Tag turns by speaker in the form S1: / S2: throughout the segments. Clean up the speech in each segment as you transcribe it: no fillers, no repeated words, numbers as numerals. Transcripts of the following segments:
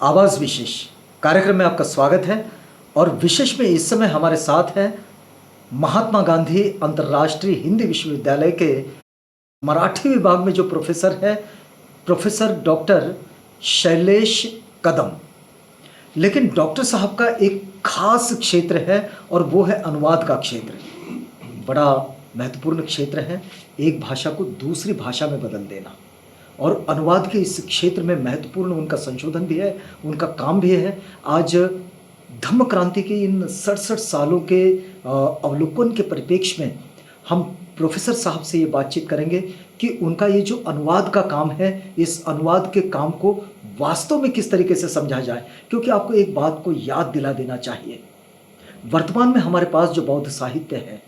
S1: आवाज़ विशेष कार्यक्रम में आपका स्वागत है। और विशेष में इस समय हमारे साथ हैं महात्मा गांधी अंतर्राष्ट्रीय हिंदी विश्वविद्यालय के मराठी विभाग में जो प्रोफेसर है, प्रोफेसर डॉक्टर शैलेश कदम। लेकिन डॉक्टर साहब का एक खास क्षेत्र है और वो है अनुवाद का क्षेत्र। बड़ा महत्वपूर्ण क्षेत्र है, एक भाषा को दूसरी भाषा में बदल देना। और अनुवाद के इस क्षेत्र में महत्वपूर्ण उनका संशोधन भी है, उनका काम भी है। आज धम्म क्रांति के इन 67 सालों के अवलोकन के परिप्रेक्ष्य में हम प्रोफेसर साहब से ये बातचीत करेंगे कि उनका ये जो अनुवाद का काम है, इस अनुवाद के काम को वास्तव में किस तरीके से समझा जाए। क्योंकि आपको एक बात को याद दिला देना चाहिए, वर्तमान में हमारे पास जो बौद्ध साहित्य है,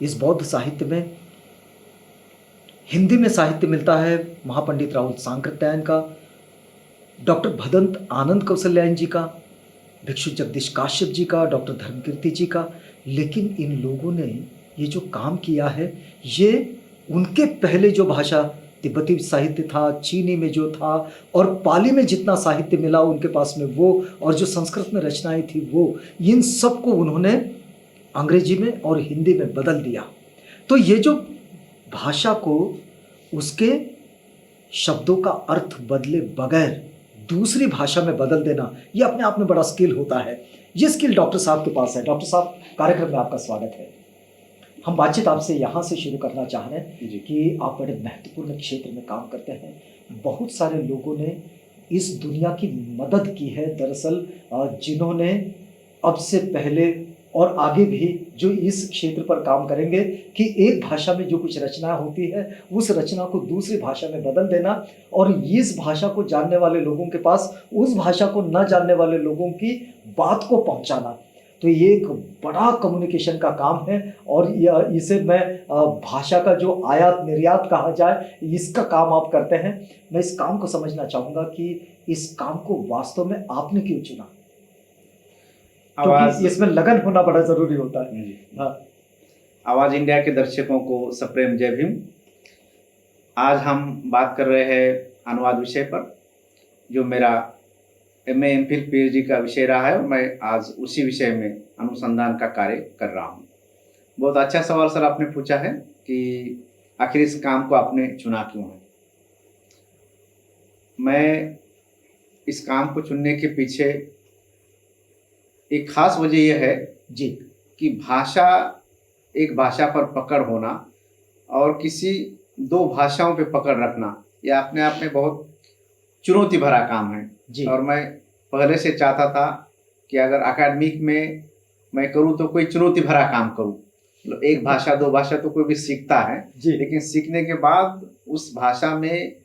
S1: इस बौद्ध साहित्य में हिंदी में साहित्य मिलता है महापंडित राहुल सांकृत्यायन का, डॉक्टर भदंत आनंद कौशल्यायन जी का, भिक्षु जगदीश काश्यप जी का, डॉक्टर धर्मकीर्ति जी का। लेकिन इन लोगों ने ये जो काम किया है, ये उनके पहले जो भाषा तिब्बती साहित्य था, चीनी में जो था और पाली में जितना साहित्य मिला उनके पास में वो, और जो संस्कृत में रचनाएं थी वो, इन सब को उन्होंने अंग्रेजी में और हिंदी में बदल दिया। तो ये जो भाषा को उसके शब्दों का अर्थ बदले बगैर दूसरी भाषा में बदल देना, ये अपने आप में बड़ा स्किल होता है। ये स्किल डॉक्टर साहब के पास है। डॉक्टर साहब, कार्यक्रम में आपका स्वागत है। हम बातचीत आपसे यहाँ से शुरू करना चाह रहे हैं कि आप बड़े महत्वपूर्ण क्षेत्र में काम करते हैं। बहुत सारे लोगों ने इस दुनिया की मदद की है दरअसल, जिन्होंने अब से पहले और आगे भी जो इस क्षेत्र पर काम करेंगे कि एक भाषा में जो कुछ रचना होती है उस रचना को दूसरी भाषा में बदल देना, और इस भाषा को जानने वाले लोगों के पास उस भाषा को न जानने वाले लोगों की बात को पहुंचाना। तो ये एक बड़ा कम्युनिकेशन का काम है। और इसे मैं भाषा का जो आयात निर्यात कहा जाए, इसका काम आप करते हैं। मैं इस काम को समझना चाहूँगा कि इस काम को वास्तव में आपने क्यों चुना, क्योंकि इसमें लगन होना बड़ा जरूरी होता है। हाँ।
S2: आवाज इंडिया के दर्शकों को सप्रेम जय भीम। आज हम बात कर रहे हैं अनुवाद विषय पर, जो मेरा MA MPhil PhD का विषय रहा है, और मैं आज उसी विषय में अनुसंधान का कार्य कर रहा हूँ। बहुत अच्छा सवाल सर आपने पूछा है कि आखिर इस काम को आपने चुना क्यों है। मैं इस काम को चुनने के पीछे एक खास वजह यह है
S1: जी
S2: कि भाषा, एक भाषा पर पकड़ होना और किसी दो भाषाओं पे पकड़ रखना, यह अपने आप में बहुत चुनौती भरा काम है
S1: जी।
S2: और मैं पहले से चाहता था कि अगर एकेडमिक में मैं करूँ तो कोई चुनौती भरा काम करूँ। मतलब एक भाषा दो भाषा तो कोई भी सीखता है, लेकिन सीखने के बाद उस भाषा में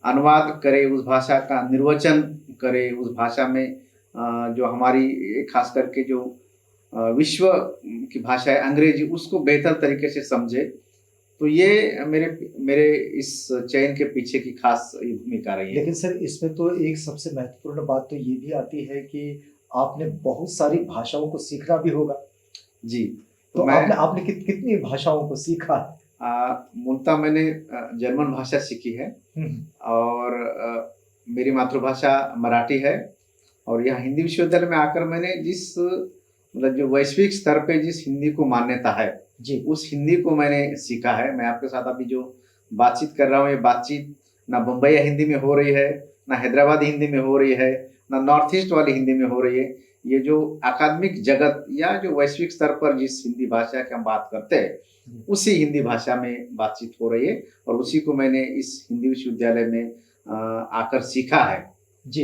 S2: अनुवाद करे, उस भाषा का निर्वचन करे, उस भाषा में जो हमारी खास करके जो विश्व की भाषा है अंग्रेजी, उसको बेहतर तरीके से समझे। तो ये मेरे इस चयन के पीछे की खास भूमिका रही है।
S1: लेकिन सर, इसमें तो एक सबसे महत्वपूर्ण बात तो ये भी आती है कि आपने बहुत सारी भाषाओं को सीखना भी होगा।
S2: जी।
S1: तो आपने कितनी भाषाओं को सीखा?
S2: मूलतः मैंने जर्मन भाषा सीखी है और मेरी मातृभाषा मराठी है। और यहाँ हिंदी विश्वविद्यालय में आकर मैंने जिस मतलब जो वैश्विक स्तर पे जिस हिंदी को मान्यता है
S1: जी,
S2: उस हिंदी को मैंने सीखा है। मैं आपके साथ अभी जो बातचीत कर रहा हूँ, ये बातचीत ना बम्बई हिंदी में हो रही है, ना हैदराबादी हिंदी में हो रही है, ना नॉर्थ ईस्ट वाली हिंदी में हो रही है। ये जो अकादमिक जगत या जो वैश्विक स्तर पर जिस हिंदी भाषा की हम बात करते हैं उसी हिंदी भाषा में बातचीत हो रही है, और उसी को मैंने इस हिंदी विश्वविद्यालय में आकर सीखा है।
S1: जी।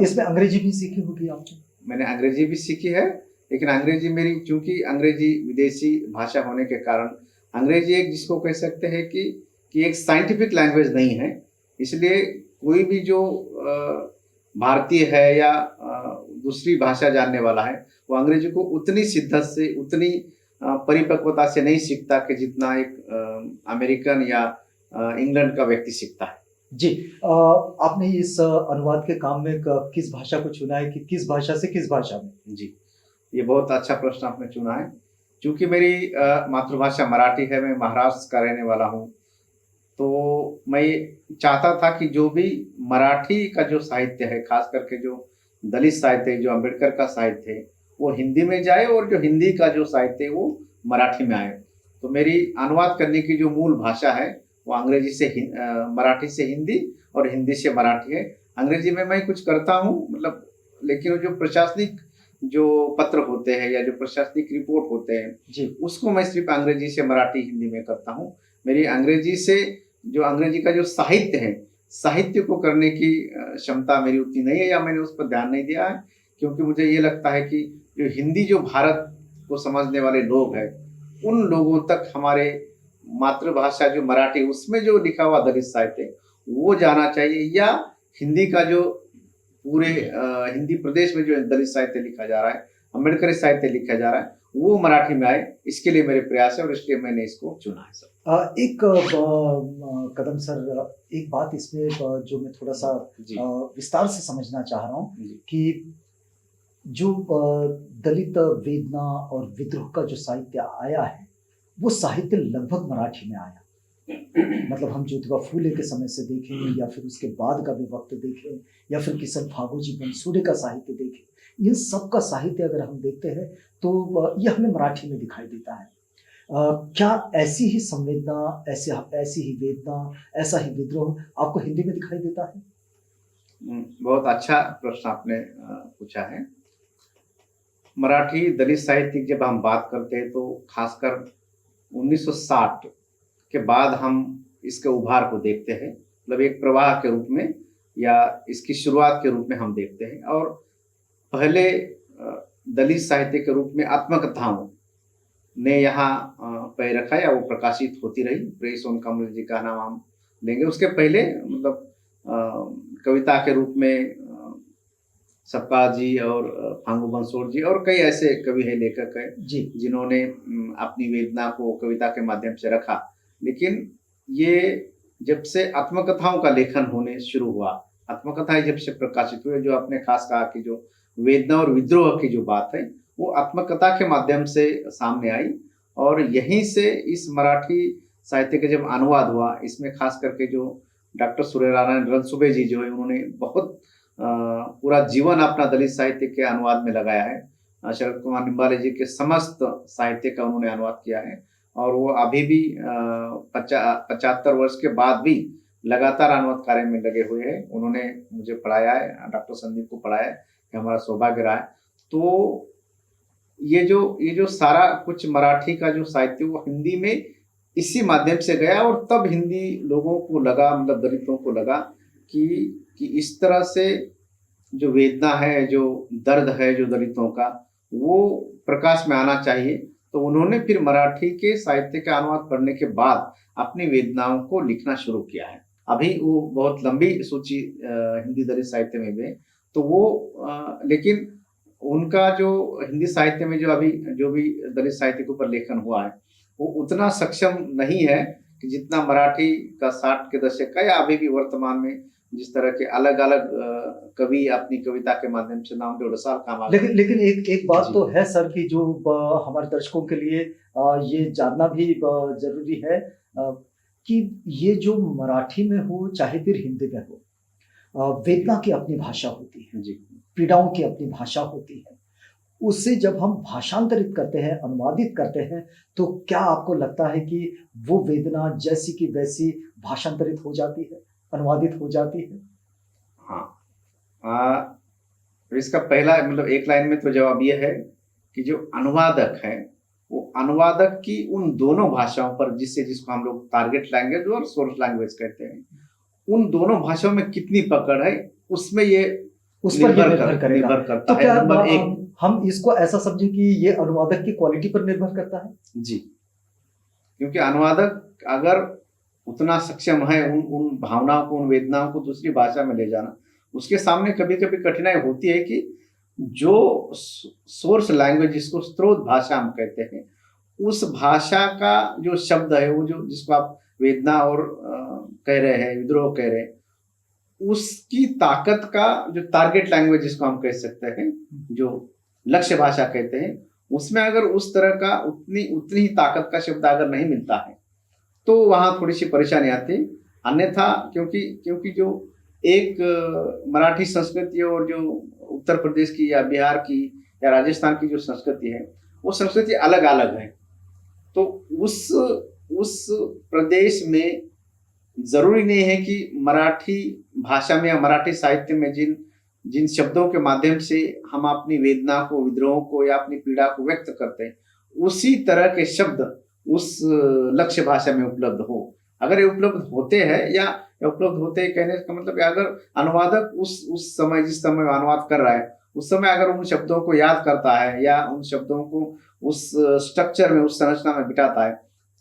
S1: इसमें अंग्रेजी भी सीखी होगी आपने?
S2: मैंने अंग्रेजी भी सीखी है, लेकिन अंग्रेजी मेरी, चूंकि अंग्रेजी विदेशी भाषा होने के कारण अंग्रेजी एक जिसको कह सकते हैं कि एक साइंटिफिक लैंग्वेज नहीं है। इसलिए कोई भी जो भारतीय है या दूसरी भाषा जानने वाला है, वो अंग्रेजी को उतनी शिद्दत से, उतनी परिपक्वता से नहीं सीखता कि जितना एक अमेरिकन या इंग्लैंड का व्यक्ति सीखता है।
S1: जी। आपने इस अनुवाद के काम में किस भाषा को चुना है कि किस भाषा से किस भाषा में?
S2: जी, ये बहुत अच्छा प्रश्न आपने चुना है। क्योंकि मेरी मातृभाषा मराठी है, मैं महाराष्ट्र का रहने वाला हूँ, तो मैं चाहता था कि जो भी मराठी का जो साहित्य है, खास करके जो दलित साहित्य जो अम्बेडकर का साहित्य है वो हिंदी में जाए और जो हिंदी का जो साहित्य है वो मराठी में आए। तो मेरी अनुवाद करने की जो मूल भाषा है वो अंग्रेजी से मराठी से हिंदी और हिंदी से मराठी है। अंग्रेजी में मैं कुछ करता हूँ मतलब, लेकिन वो जो प्रशासनिक जो पत्र होते हैं या जो प्रशासनिक रिपोर्ट होते हैं
S1: जी,
S2: उसको मैं सिर्फ अंग्रेजी से मराठी हिंदी में करता हूँ। मेरी अंग्रेजी से जो अंग्रेजी का जो साहित्य है, साहित्य को करने की क्षमता मेरी उतनी नहीं है या मैंने उस पर ध्यान नहीं दिया है, क्योंकि मुझे ये लगता है कि जो हिंदी जो भारत को समझने वाले लोग हैं उन लोगों तक हमारे मातृभाषा जो मराठी उसमें जो लिखा हुआ दलित साहित्य वो जाना चाहिए, या हिंदी का जो पूरे हिंदी प्रदेश में जो दलित साहित्य लिखा जा रहा है, अम्बेडकरी साहित्य लिखा जा रहा है, वो मराठी में आए। इसके लिए मेरे प्रयास है और इसलिए मैंने इसको चुना है सर।
S1: एक कदम सर, एक बात इसमें जो मैं थोड़ा सा विस्तार से समझना चाह रहा हूँ कि जो दलित वेदना और विद्रोह का जो साहित्य आया है वो साहित्य लगभग मराठी में आया। मतलब हम ज्योतिबा फूले के समय से देखें या फिर उसके बाद का भी वक्त देखें या फिर किशन फागू जी बनसोडे का साहित्य देखें, इन सब का साहित्य अगर हम देखते हैं तो यह हमें मराठी में दिखाई देता है। क्या ऐसी ही संवेदना, ऐसी ही वेदना, ऐसा ही विद्रोह आपको हिंदी में दिखाई देता है?
S2: बहुत अच्छा प्रश्न आपने पूछा है। मराठी दलित साहित्य की जब हम बात करते हैं तो खासकर 1960 के बाद हम इसके उभार को देखते हैं, मतलब एक प्रवाह के रूप में या इसकी शुरुआत के रूप में हम देखते हैं। और पहले दलित साहित्य के रूप में आत्मकथाओं ने यहाँ पैर रखा या वो प्रकाशित होती रही। प्रेस ओन कमल जी का नाम हम लेंगे। उसके पहले मतलब कविता के रूप में सप्ताह जी और फांगू बंसोड़ जी और कई ऐसे कवि है, लेखक है
S1: जी,
S2: जिन्होंने अपनी वेदना को कविता के माध्यम से रखा। लेकिन ये जब से आत्मकथाओं का लेखन होने शुरू हुआ, आत्मकथाएं जब से प्रकाशित हुए, जो आपने खास कहा कि जो वेदना और विद्रोह की जो बात है वो आत्मकथा के माध्यम से सामने आई। और यहीं से इस मराठी साहित्य का जब अनुवाद हुआ, इसमें खास करके जो डॉक्टर सूर्यनारायण रणसुभे जी जो है उन्होंने बहुत पूरा जीवन अपना दलित साहित्य के अनुवाद में लगाया है। शरद कुमार निम्बाले जी के समस्त साहित्य का उन्होंने अनुवाद किया है और वो अभी भी 75 वर्ष के बाद भी लगातार अनुवाद कार्य में लगे हुए हैं। उन्होंने मुझे पढ़ाया है, डॉक्टर संदीप को पढ़ाया है, हमारा सौभाग्य रहा है। तो ये जो सारा कुछ मराठी का जो साहित्य वो हिंदी में इसी माध्यम से गया और तब हिंदी लोगों को लगा, मतलब दलितों को लगा कि इस तरह से जो वेदना है, जो दर्द है जो दलितों का, वो प्रकाश में आना चाहिए। तो उन्होंने फिर मराठी के साहित्य का अनुवाद पढ़ने के बाद अपनी वेदनाओं को लिखना शुरू किया है। अभी वो बहुत लंबी सूची हिंदी दलित साहित्य में भी, तो वो लेकिन उनका जो हिंदी साहित्य में जो भी दलित साहित्य के ऊपर लेखन हुआ है वो उतना सक्षम नहीं है कि जितना मराठी का 60 के दशक का या अभी भी वर्तमान में जिस तरह के अलग अलग कवि अपनी कविता के माध्यम से नाम जोड़ साल काम।
S1: लेकिन एक बात तो है सर कि जो हमारे दर्शकों के लिए ये जानना भी जरूरी है कि ये जो मराठी में हो चाहे फिर हिंदी में हो, वेदना की अपनी भाषा होती है, पीड़ाओं की अपनी भाषा होती है। उससे जब हम भाषांतरित करते हैं, अनुवादित करते हैं, तो क्या आपको लगता है कि वो वेदना जैसी की वैसी भाषांतरित हो जाती है, अनुवादित हो जाती है?
S2: हाँ, इसका पहला मतलब एक लाइन में तो जवाब ये है कि जो अनुवादक है वो अनुवादक की उन दोनों भाषाओं पर, जिसको हम लोग टारगेट लैंग्वेज और सोर्स लैंग्वेज कहते हैं, उन दोनों भाषाओं में कितनी पकड़ है उसमें ये
S1: उस पर निर्भर करेगा।
S2: करता
S1: तो
S2: है।
S1: क्या
S2: नंबर एक,
S1: हम इसको ऐसा समझें कि ये अनुवादक की क्वालिटी पर निर्भर करता है?
S2: जी, क्योंकि अनुवादक अगर उतना सक्षम है उन भावनाओं को, उन वेदनाओं को दूसरी भाषा में ले जाना, उसके सामने कभी कभी कठिनाई होती है कि जो सोर्स लैंग्वेज, जिसको स्रोत भाषा हम कहते हैं, उस भाषा का जो शब्द है, वो जो जिसको आप वेदना और कह रहे हैं, विद्रोह कह रहे हैं, उसकी ताकत का जो टारगेट लैंग्वेज जिसको हम कह सकते हैं, जो लक्ष्य भाषा कहते हैं, उसमें अगर उस तरह का उतनी ही ताकत का शब्द अगर नहीं मिलता है तो वहां थोड़ी सी परेशानी आती। अन्यथा क्योंकि जो एक मराठी संस्कृति और जो उत्तर प्रदेश की या बिहार की या राजस्थान की जो संस्कृति है, वो संस्कृति अलग अलग है। तो उस प्रदेश में जरूरी नहीं है कि मराठी भाषा में या मराठी साहित्य में जिन जिन शब्दों के माध्यम से हम अपनी वेदना को, विद्रोह को या अपनी पीड़ा को व्यक्त करते हैं, उसी तरह के शब्द उस लक्ष्य भाषा में उपलब्ध हो। अगर ये उपलब्ध होते हैं या उपलब्ध होते हैं कहने का मतलब है, अगर अनुवादक उस समय जिस समय अनुवाद कर रहा है उस समय अगर उन शब्दों को याद करता है या उन शब्दों को उस स्ट्रक्चर में, उस संरचना में बिठाता है,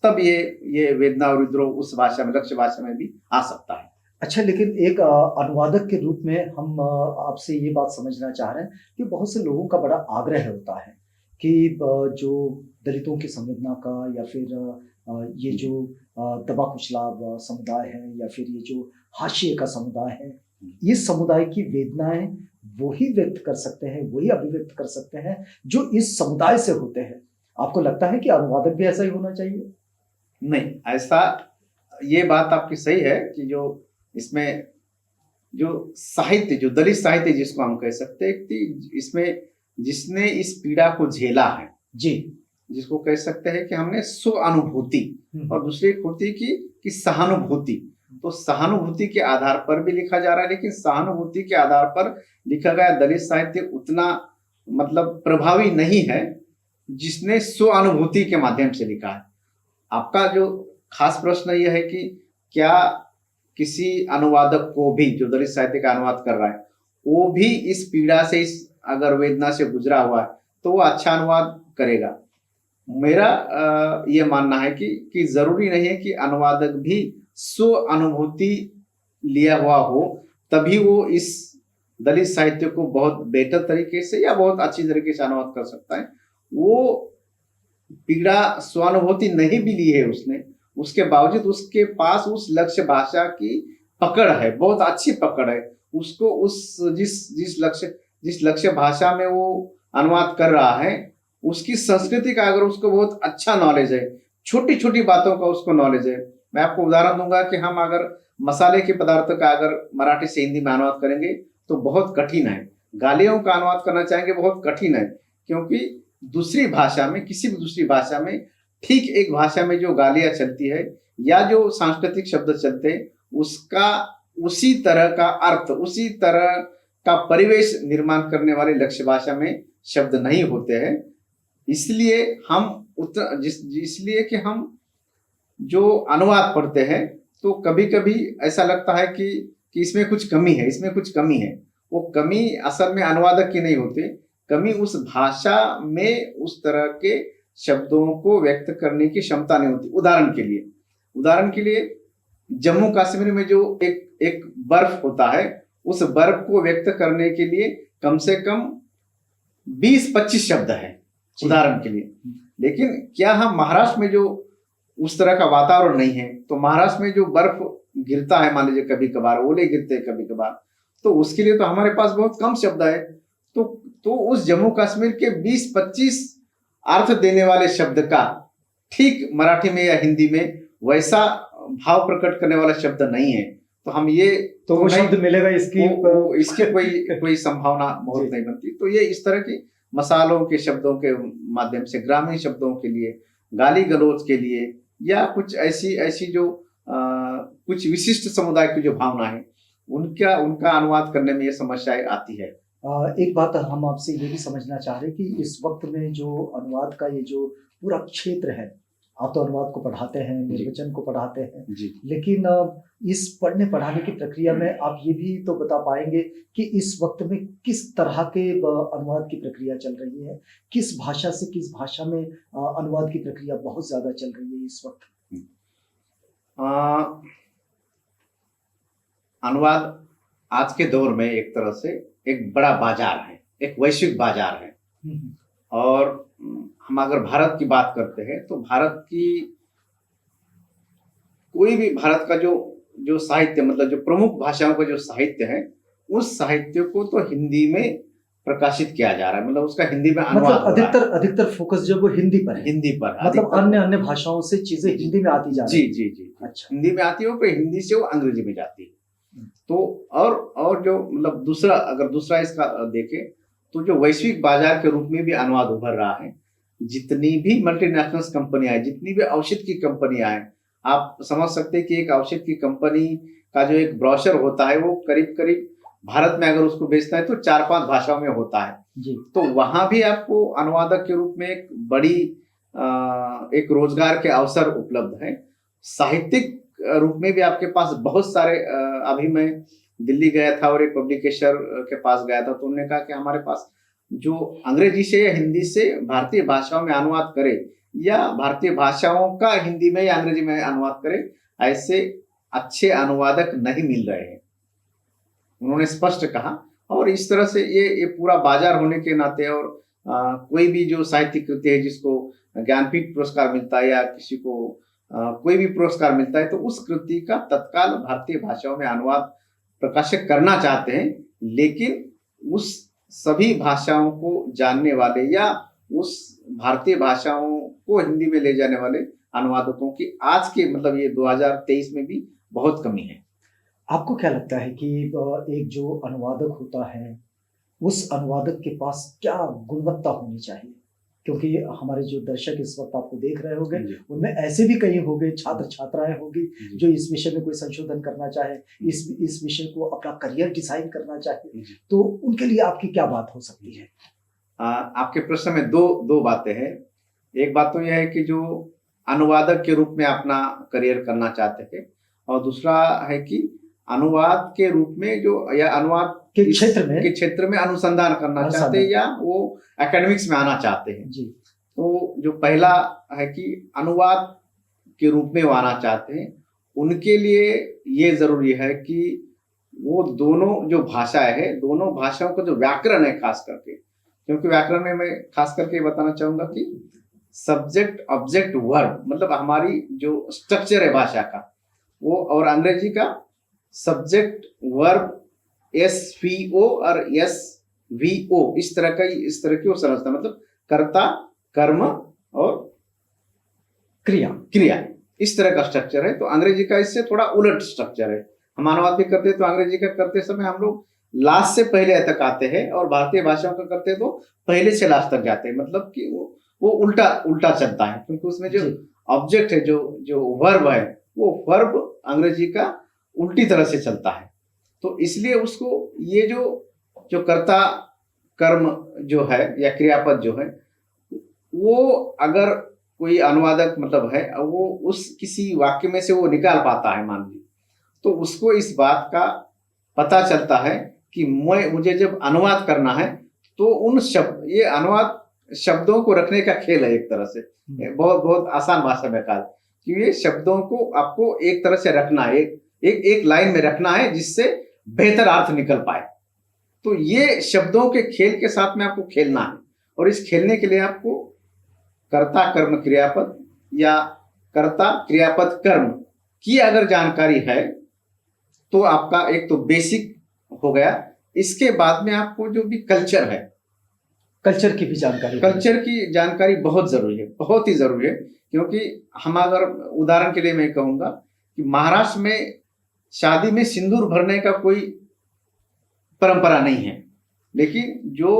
S2: तब ये वेदना और विद्रोह उस भाषा में, लक्ष्य भाषा में भी आ सकता है।
S1: अच्छा, लेकिन एक अनुवादक के रूप में हम आपसे ये बात समझना चाह रहे हैं कि बहुत से लोगों का बड़ा आग्रह होता है कि जो दलितों की संवेदना का या फिर ये जो दबा कुचला समुदाय है या फिर ये जो हाशिए का समुदाय है, ये समुदाय की वेदनाएं वही व्यक्त कर सकते हैं, वही अभिव्यक्त कर सकते हैं जो इस समुदाय से होते हैं। आपको लगता है कि अनुवादक भी ऐसा ही होना चाहिए?
S2: नहीं, ऐसा, ये बात आपकी सही है कि जो इसमें जो साहित्य, जो दलित साहित्य जिसको हम कह सकते हैं कि इसमें जिसने इस पीड़ा को झेला है
S1: जी,
S2: जिसको कह सकते हैं कि हमने स्वानुभूति, और दूसरी एक होती कि सहानुभूति। तो सहानुभूति के आधार पर भी लिखा जा रहा है, लेकिन सहानुभूति के आधार पर लिखा गया दलित साहित्य उतना मतलब प्रभावी नहीं है जिसने स्वानुभूति के माध्यम से लिखा है। आपका जो खास प्रश्न यह है कि क्या किसी अनुवादक को भी, जो दलित साहित्य का अनुवाद कर रहा है, वो भी इस पीड़ा से, इस अगर वेदना से गुजरा हुआ है तो वो अच्छा अनुवाद करेगा? मेरा ये मानना है कि जरूरी नहीं है कि अनुवादक भी स्व अनुभूति लिया हुआ हो तभी वो इस दलित साहित्य को बहुत बेहतर तरीके से या बहुत अच्छी तरीके से अनुवाद कर सकता है। वो पीड़ा स्वानुभूति नहीं भी ली है उसने, उसके बावजूद उसके पास उस लक्ष्य भाषा की पकड़ है, बहुत अच्छी पकड़ है। उसको उस जिस लक्ष्य भाषा में वो अनुवाद कर रहा है उसकी संस्कृति का अगर उसको बहुत अच्छा नॉलेज है, छोटी छोटी बातों का उसको नॉलेज है। मैं आपको उदाहरण दूंगा कि हम अगर मसाले के पदार्थ का अगर मराठी से हिंदी में अनुवाद करेंगे तो बहुत कठिन है। गालियों का अनुवाद करना चाहेंगे, बहुत कठिन है, क्योंकि दूसरी भाषा में, किसी भी दूसरी भाषा में, ठीक एक भाषा में जो गालियां चलती है या जो सांस्कृतिक शब्द चलते हैं उसका उसी तरह का अर्थ, उसी तरह का परिवेश निर्माण करने वाले लक्ष्य भाषा में शब्द नहीं होते हैं। इसलिए इसलिए कि हम जो अनुवाद पढ़ते हैं तो कभी कभी ऐसा लगता है कि इसमें कुछ कमी है, इसमें कुछ कमी है। वो कमी असल में अनुवादक की नहीं होती, कमी उस भाषा में उस तरह के शब्दों को व्यक्त करने की क्षमता नहीं होती। उदाहरण के लिए जम्मू कश्मीर में जो एक बर्फ होता है, उस बर्फ को व्यक्त करने के लिए कम से कम 20-25 शब्द है, उदाहरण के लिए। लेकिन क्या हम महाराष्ट्र में जो उस तरह का वातावरण नहीं है, तो महाराष्ट्र में जो बर्फ गिरता है, मान लीजिए कभी कभार ओले गिरते हैं कभी कभार, तो उसके लिए तो हमारे पास बहुत कम शब्द है। तो उस जम्मू कश्मीर के 20-25 अर्थ देने वाले शब्द का ठीक मराठी में या हिंदी में वैसा भाव प्रकट करने वाला शब्द नहीं है। तो हम ये
S1: तो वो शब्द मिलेगा
S2: इसकी कोई संभावना बहुत नहीं बनती। तो ये इस तरह की मसालों के शब्दों के माध्यम से, ग्रामीण शब्दों के लिए, गाली गलौज के लिए, या कुछ ऐसी जो कुछ विशिष्ट समुदाय की जो भावना है उनका अनुवाद करने में ये समस्याएं आती है।
S1: एक बात हम आपसे ये भी समझना चाह रहे हैं कि इस वक्त में जो अनुवाद का ये जो पूरा क्षेत्र है, आप तो अनुवाद को पढ़ाते हैं, निर्वचन को पढ़ाते हैं, लेकिन इस पढ़ने पढ़ाने की प्रक्रिया में आप ये भी तो बता पाएंगे कि इस वक्त में किस तरह के अनुवाद की प्रक्रिया चल रही है, किस भाषा से किस भाषा में अनुवाद की प्रक्रिया बहुत ज्यादा चल रही है इस वक्त?
S2: अनुवाद आज के दौर में एक तरह से एक बड़ा बाजार है, एक वैश्विक बाजार है। और हम अगर भारत की बात करते हैं तो भारत का जो साहित्य, मतलब जो प्रमुख भाषाओं का जो साहित्य है, उस साहित्य को तो हिंदी में प्रकाशित किया जा रहा है, मतलब उसका हिंदी में अनुवाद,
S1: मतलब अधिकतर फोकस जो वो हिंदी पर है।
S2: हिंदी पर,
S1: मतलब अन्य भाषाओं से चीजें हिंदी में आती जा रही है।
S2: जी। अच्छा, हिंदी में आती है, फिर हिंदी से वो अंग्रेजी में जाती है। तो और जो मतलब दूसरा इसका देखें तो जो वैश्विक बाजार के रूप में भी अनुवाद उभर रहा है। जितनी भी मल्टीनेशनल कंपनियां हैं, जितनी भी औषध की कंपनियां हैं, आप समझ सकते हैं कि एक औषध की कंपनी का जो एक ब्रोशर होता है वो करीब करीब भारत में अगर उसको बेचता है तो 4-5 भाषाओं में होता है
S1: जी।
S2: तो वहां भी आपको अनुवादक के रूप में एक बड़ी एक रोजगार के अवसर उपलब्ध है। साहित्यिक रूप में भी आपके पास बहुत सारे अभी मैं दिल्ली गया था और एक पब्लिकेशर के पास गया था तो उन्होंने कहा कि हमारे पास जो अंग्रेजी से या हिंदी से भारतीय भाषाओं में अनुवाद करे या भारतीय भाषाओं का हिंदी में या अंग्रेजी में अनुवाद करे, ऐसे अच्छे अनुवादक नहीं मिल रहे हैं, उन्होंने स्पष्ट कहा। और इस तरह से ये पूरा बाजार होने के नाते और कोई भी जो साहित्यिक कृति है जिसको ज्ञानपीठ पुरस्कार मिलता है या किसी को कोई भी पुरस्कार मिलता है तो उस कृति का तत्काल भारतीय भाषाओं में अनुवाद प्रकाशक करना चाहते हैं, लेकिन उस सभी भाषाओं को जानने वाले या उस भारतीय भाषाओं को हिंदी में ले जाने वाले अनुवादकों की आज के मतलब ये 2023 में भी बहुत कमी है।
S1: आपको क्या लगता है कि एक जो अनुवादक होता है उस अनुवादक के पास क्या गुणवत्ता होनी चाहिए? क्योंकि हमारे जो दर्शक इस वक्त आपको देख रहे होंगे उनमें ऐसे भी कई होंगे, छात्र छात्राएं होगी जो इस विषय में कोई संशोधन करना चाहे, इस विषय को अपना करियर डिजाइन करना चाहे, तो उनके लिए आपकी क्या बात हो सकती है?
S2: आपके प्रश्न में दो बातें हैं। एक बात तो यह है कि जो अनुवादक के रूप में अपना करियर करना चाहते थे, और दूसरा है कि अनुवाद के रूप में जो या अनुवाद के क्षेत्र में अनुसंधान करना चाहते हैं या वो एकेडमिक्स में आना चाहते हैं
S1: जी।
S2: तो जो पहला है कि अनुवाद के रूप में वो आना चाहते हैं, उनके लिए ये जरूरी है कि वो दोनों जो भाषाएं है, दोनों भाषाओं का जो व्याकरण है खास करके, क्योंकि व्याकरण में मैं खास करके बताना चाहूंगा कि सब्जेक्ट ऑब्जेक्ट वर्ब मतलब हमारी जो स्ट्रक्चर है भाषा का वो, और अंग्रेजी का सब्जेक्ट वर्ब SVO और SVO इस तरह की वो समझता मतलब कर्ता कर्म और क्रिया इस तरह का स्ट्रक्चर है। तो अंग्रेजी का इससे थोड़ा उलट स्ट्रक्चर है। हम अनुवाद भी करते हैं तो अंग्रेजी का करते समय हम लोग लास्ट से पहले तक आते हैं और भारतीय भाषाओं का करते हैं तो पहले से लास्ट तक जाते हैं, मतलब कि वो उल्टा चलता है, क्योंकि उसमें जो ऑब्जेक्ट है जो वर्ब है वो वर्ब अंग्रेजी का उल्टी तरह से चलता है। तो इसलिए उसको ये जो कर्ता कर्म जो है या क्रियापद जो है वो अगर कोई अनुवादक मतलब है वो उस किसी वाक्य में से वो निकाल पाता है मान लीजिए, तो उसको इस बात का पता चलता है कि मुझे जब अनुवाद करना है तो उन ये अनुवाद शब्दों को रखने का खेल है एक तरह से, बहुत बहुत आसान भाषा में कहा कि ये शब्दों को आपको एक तरह से रखना है, एक लाइन में रखना है जिससे बेहतर अर्थ निकल पाए। तो ये शब्दों के खेल के साथ में आपको खेलना है, और इस खेलने के लिए आपको कर्ता कर्म क्रियापद या कर्ता क्रियापद कर्म की अगर जानकारी है तो आपका एक तो बेसिक हो गया। इसके बाद में आपको जो भी कल्चर है,
S1: कल्चर की
S2: जानकारी बहुत जरूरी है, बहुत ही जरूरी है। क्योंकि हम अगर उदाहरण के लिए मैं कहूंगा कि महाराष्ट्र में शादी में सिंदूर भरने का कोई परंपरा नहीं है, लेकिन जो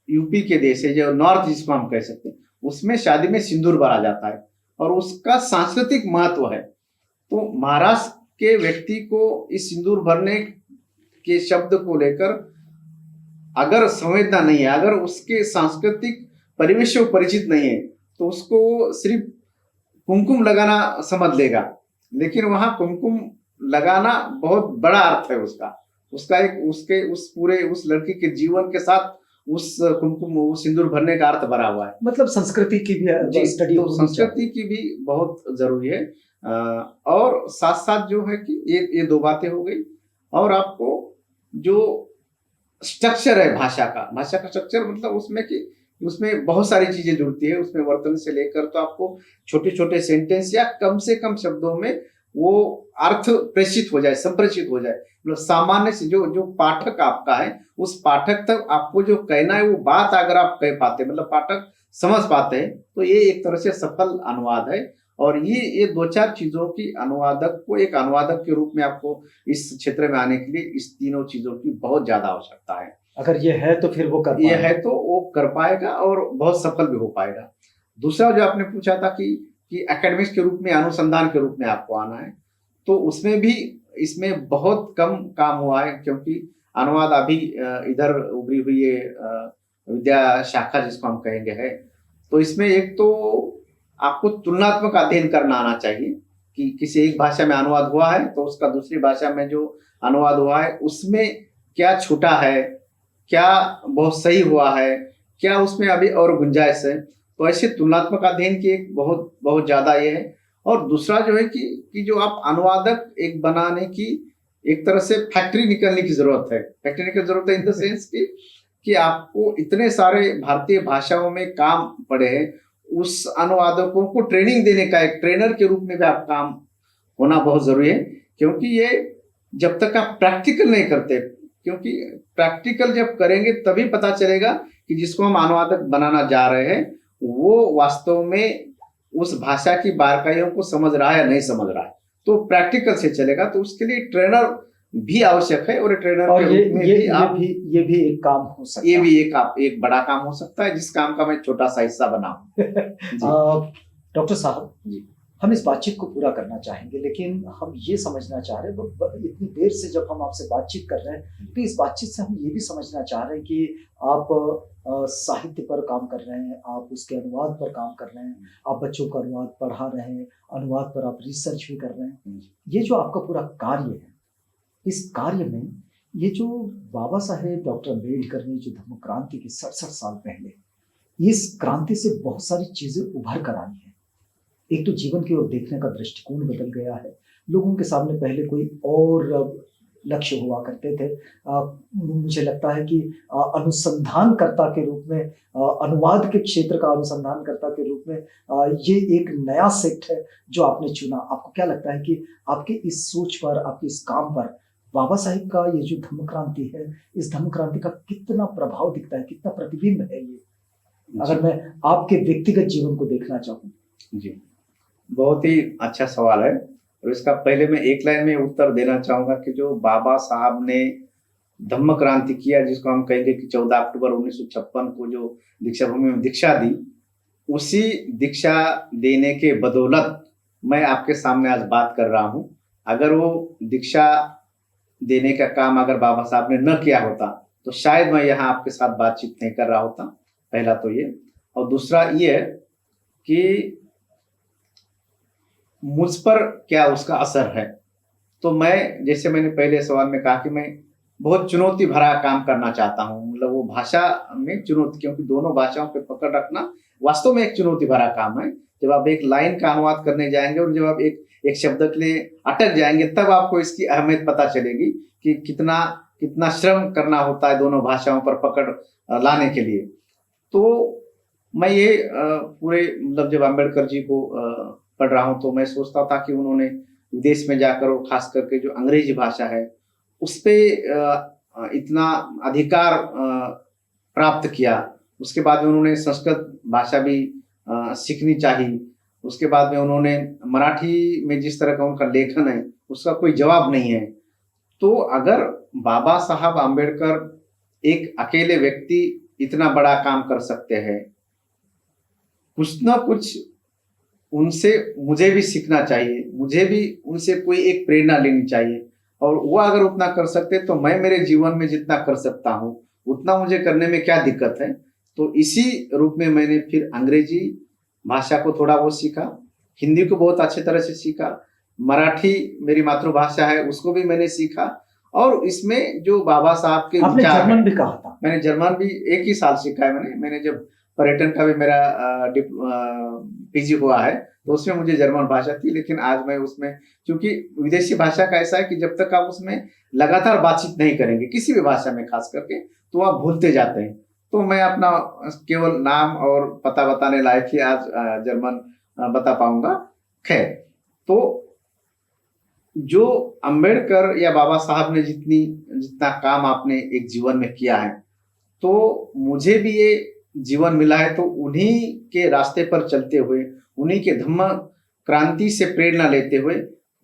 S2: यूपी के देश है जो नॉर्थ जिसको हम कह सकते हैं उसमें शादी में सिंदूर भरा जाता है और उसका सांस्कृतिक महत्व है। तो महाराष्ट्र के व्यक्ति को इस सिंदूर भरने के शब्द को लेकर अगर संवेदना नहीं है, अगर उसके सांस्कृतिक परिवेश से परिचित नहीं है तो उसको सिर्फ कुमकुम लगाना समझ लेगा, लेकिन वहां कुमकुम लगाना बहुत बड़ा अर्थ है उसका एक उसके उस पूरे उस लड़की के जीवन के साथ उस कुमकुम उस सिंदूर भरने का अर्थ भरा हुआ है।
S1: मतलब संस्कृति की भी स्टडी,
S2: तो संस्कृति की भी बहुत जरूरी है। और साथ साथ जो है कि ये दो बातें हो गई, और आपको जो स्ट्रक्चर है भाषा का स्ट्रक्चर मतलब उसमें बहुत सारी चीजें जुड़ती है, उसमें वर्तन से लेकर तो आपको छोटे छोटे सेंटेंस या कम से कम शब्दों में वो अर्थ प्रेषित हो जाए, संप्रेषित हो जाए, मतलब सामान्य से जो पाठक आपका है उस पाठक तक आपको जो कहना है वो बात अगर आप कह पाते मतलब पाठक समझ पाते हैं तो ये एक तरह से सफल अनुवाद है। और ये दो चार चीजों की अनुवादक को एक अनुवादक के रूप में आपको इस क्षेत्र में आने के लिए इस तीनों चीजों की बहुत ज्यादा आवश्यकता है।
S1: अगर ये है तो फिर वो कर
S2: ये
S1: पाएगा।
S2: है तो वो कर पाएगा और बहुत सफल भी हो पाएगा। दूसरा जो आपने पूछा था कि एकेडमिक्स के रूप में, अनुसंधान के रूप में आपको आना है, तो उसमें भी इसमें बहुत कम काम हुआ है, क्योंकि अनुवाद अभी इधर उभरी हुई है विद्या शाखा जिसको हम कहेंगे है। तो इसमें एक तो आपको तुलनात्मक अध्ययन करना आना चाहिए कि किसी एक भाषा में अनुवाद हुआ है तो उसका दूसरी भाषा में जो अनुवाद हुआ है उसमें क्या छूटा है, क्या बहुत सही हुआ है, क्या उसमें अभी और गुंजाइश है। तो ऐसे तुलनात्मक अध्ययन की एक बहुत बहुत ज्यादा ये है। और दूसरा जो है कि जो आप अनुवादक एक बनाने की एक तरह से फैक्ट्री निकलने की जरूरत है। फैक्ट्री निकलने की जरूरत है इन द सेंस कि आपको इतने सारे भारतीय भाषाओं में काम पड़े हैं, उस अनुवादकों को ट्रेनिंग देने का एक ट्रेनर के रूप में भी आप काम होना बहुत जरूरी है। क्योंकि ये जब तक आप प्रैक्टिकल नहीं करते, क्योंकि प्रैक्टिकल जब करेंगे तभी पता चलेगा कि जिसको हम अनुवादक बनाना जा रहे हैं वो वास्तव में उस भाषा की बारीकियों को समझ रहा है या नहीं समझ रहा है। तो प्रैक्टिकल से चलेगा, तो उसके लिए ट्रेनर भी आवश्यक है। और ट्रेनर
S1: और
S2: के रूप में भी आप
S1: ये भी एक काम हो सकता
S2: ये
S1: है।
S2: भी एक बड़ा काम हो सकता है, जिस काम का मैं छोटा सा हिस्सा बनाऊं।
S1: डॉक्टर साहब
S2: जी।
S1: हम इस बातचीत को पूरा करना चाहेंगे, लेकिन हम ये समझना चाह रहे हैं इतनी देर से जब हम आपसे बातचीत कर रहे हैं तो इस बातचीत से हम ये भी समझना चाह रहे हैं कि आप साहित्य पर काम कर रहे हैं, आप उसके अनुवाद पर काम कर रहे हैं, आप बच्चों का अनुवाद पढ़ा रहे हैं, अनुवाद पर आप रिसर्च भी कर रहे हैं। ये जो आपका पूरा कार्य है, इस कार्य में ये जो बाबा साहेब डॉक्टर अम्बेडकर ने जो धम्म क्रांति के 67 साल पहले, इस क्रांति से बहुत सारी चीजें उभर कर आई हैं। एक तो जीवन की ओर देखने का दृष्टिकोण बदल गया है। लोगों के सामने पहले कोई और लक्ष्य हुआ करते थे। मुझे लगता है कि अनुसंधानकर्ता के रूप में, अनुवाद के क्षेत्र का अनुसंधानकर्ता के रूप में ये एक नया सेक्ट है जो आपने चुना। आपको क्या लगता है कि आपके इस सोच पर, आपके इस काम पर बाबा साहिब का ये जो धम्म क्रांति है, इस धम्म क्रांति का कितना प्रभाव दिखता है, कितना प्रतिबिंब है ये, अगर मैं आपके व्यक्तिगत जीवन को देखना चाहूँ?
S2: जी, बहुत ही अच्छा सवाल है। और इसका पहले मैं एक लाइन में उत्तर देना चाहूंगा कि जो बाबा साहब ने धम्म क्रांति किया, जिसको हम कहेंगे कि 14 अक्टूबर 1956 को जो दीक्षा भूमि में दीक्षा दी, उसी दीक्षा देने के बदौलत मैं आपके सामने आज बात कर रहा हूं। अगर वो दीक्षा देने का काम अगर बाबा साहब ने न किया होता तो शायद मैं यहाँ आपके साथ बातचीत नहीं कर रहा होता। पहला तो ये। और दूसरा ये है कि मुझ पर क्या उसका असर है। तो मैं, जैसे मैंने पहले सवाल में कहा कि मैं बहुत चुनौती भरा काम करना चाहता हूँ, मतलब वो भाषा में चुनौती, क्योंकि दोनों भाषाओं पे पकड़ रखना वास्तव में एक चुनौती भरा काम है। जब आप एक लाइन का अनुवाद करने जाएंगे और जब आप एक शब्द के लिए अटक जाएंगे, तब आपको इसकी अहमियत पता चलेगी कि कितना श्रम करना होता है दोनों भाषाओं पर पकड़ लाने के लिए। तो मैं ये पूरे, मतलब जब अम्बेडकर जी को पढ़ रहा हूँ तो मैं सोचता था कि उन्होंने विदेश में जाकर, और खास करके जो अंग्रेजी भाषा है उस पे इतना अधिकार प्राप्त किया। उसके बाद में उन्होंने संस्कृत भाषा भी सीखनी चाहिए। उसके बाद में उन्होंने मराठी में जिस तरह का उनका लेखन है उसका कोई जवाब नहीं है। तो अगर बाबा साहब अम्बेडकर एक अकेले व्यक्ति इतना बड़ा काम कर सकते हैं, कुछ ना कुछ उनसे मुझे भी सीखना चाहिए, मुझे भी उनसे कोई एक प्रेरणा लेनी चाहिए। और वो अगर उतना कर सकते तो मैं मेरे जीवन में जितना कर सकता हूँ उतना मुझे करने में क्या दिक्कत है। तो इसी रूप में मैंने फिर अंग्रेजी भाषा को थोड़ा बहुत सीखा, हिंदी को बहुत अच्छी तरह से सीखा, मराठी मेरी मातृभाषा है उसको भी मैंने सीखा। और इसमें जो बाबा साहब के
S1: आपने जर्मन भी कहा था?
S2: मैंने जर्मन भी 1 ही साल सीखा है। मैंने जब पर्यटन का भी मेरा पीजी हुआ है तो उसमें मुझे जर्मन भाषा थी, लेकिन आज मैं उसमें, क्योंकि विदेशी भाषा का ऐसा है कि जब तक आप उसमें लगातार बातचीत नहीं करेंगे किसी भी भाषा में खास करके, तो आप भूलते जाते हैं। तो मैं अपना केवल नाम और पता बताने लायक ही आज जर्मन बता पाऊंगा। खैर, तो जो अंबेडकर या बाबा साहब ने जितना काम आपने एक जीवन में किया है, तो मुझे भी ये जीवन मिला है तो उन्हीं के रास्ते पर चलते हुए, उन्हीं के धम्म क्रांति से प्रेरणा लेते हुए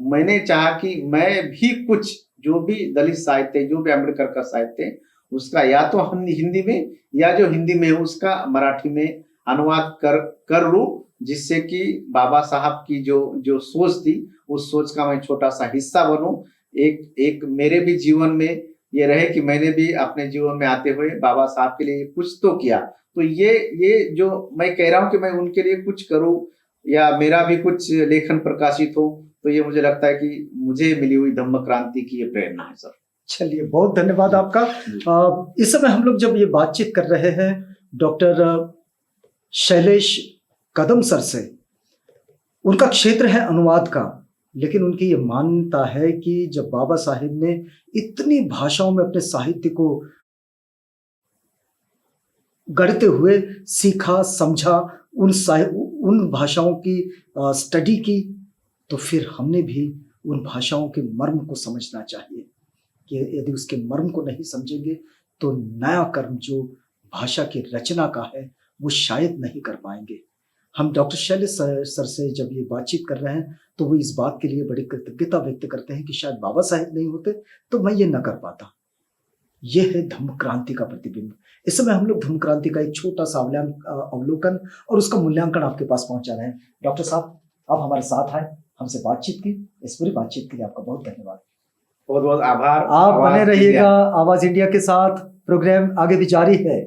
S2: मैंने चाहा कि मैं भी कुछ जो भी दलित साहित्य, जो भी अम्बेडकर का साहित्य, उसका या तो हम हिंदी में या जो हिंदी में है उसका मराठी में अनुवाद कर लूं, जिससे कि बाबा साहब की जो सोच थी उस सोच का मैं छोटा सा हिस्सा बनूं। एक मेरे भी जीवन में ये रहे कि मैंने भी अपने जीवन में आते हुए बाबा साहब के लिए कुछ तो किया। तो ये जो मैं कह रहा हूं कि मैं उनके लिए कुछ करूं या मेरा भी कुछ लेखन प्रकाशित हो, तो ये मुझे लगता है कि मुझे मिली हुई धम्म क्रांति की ये प्रेरणा है सर।
S1: चलिए, बहुत धन्यवाद आपका। इस समय हम लोग जब ये बातचीत कर रहे हैं डॉक्टर शैलेश कदम सर से, उनका क्षेत्र है अनुवाद का, लेकिन उनकी ये मान्यता है कि जब बाबा साहिब ने इतनी भाषाओं में अपने साहित्य को गढ़ते हुए सीखा, समझा, उन भाषाओं की स्टडी की, तो फिर हमने भी उन भाषाओं के मर्म को समझना चाहिए कि यदि उसके मर्म को नहीं समझेंगे तो नया कर्म जो भाषा की रचना का है वो शायद नहीं कर पाएंगे। हम डॉक्टर शैलेश सर से जब ये बातचीत कर रहे हैं तो वो इस बात के लिए बड़ी कृतज्ञता व्यक्त करते हैं कि शायद बाबा साहेब नहीं होते तो मैं ये न कर पाता। ये है धम्म क्रांति का प्रतिबिंब। इस समय हम लोग धम्म क्रांति का एक छोटा सा अवलोकन और उसका मूल्यांकन आपके पास पहुंचा रहे हैं। डॉक्टर साहब, आप हमारे साथ आए, हमसे बातचीत की, इस पूरी बातचीत के लिए आपका बहुत धन्यवाद।
S2: बहुत बहुत आभार।
S1: आप बने रहिएगा आवाज इंडिया के साथ, प्रोग्राम आगे भी जारी है।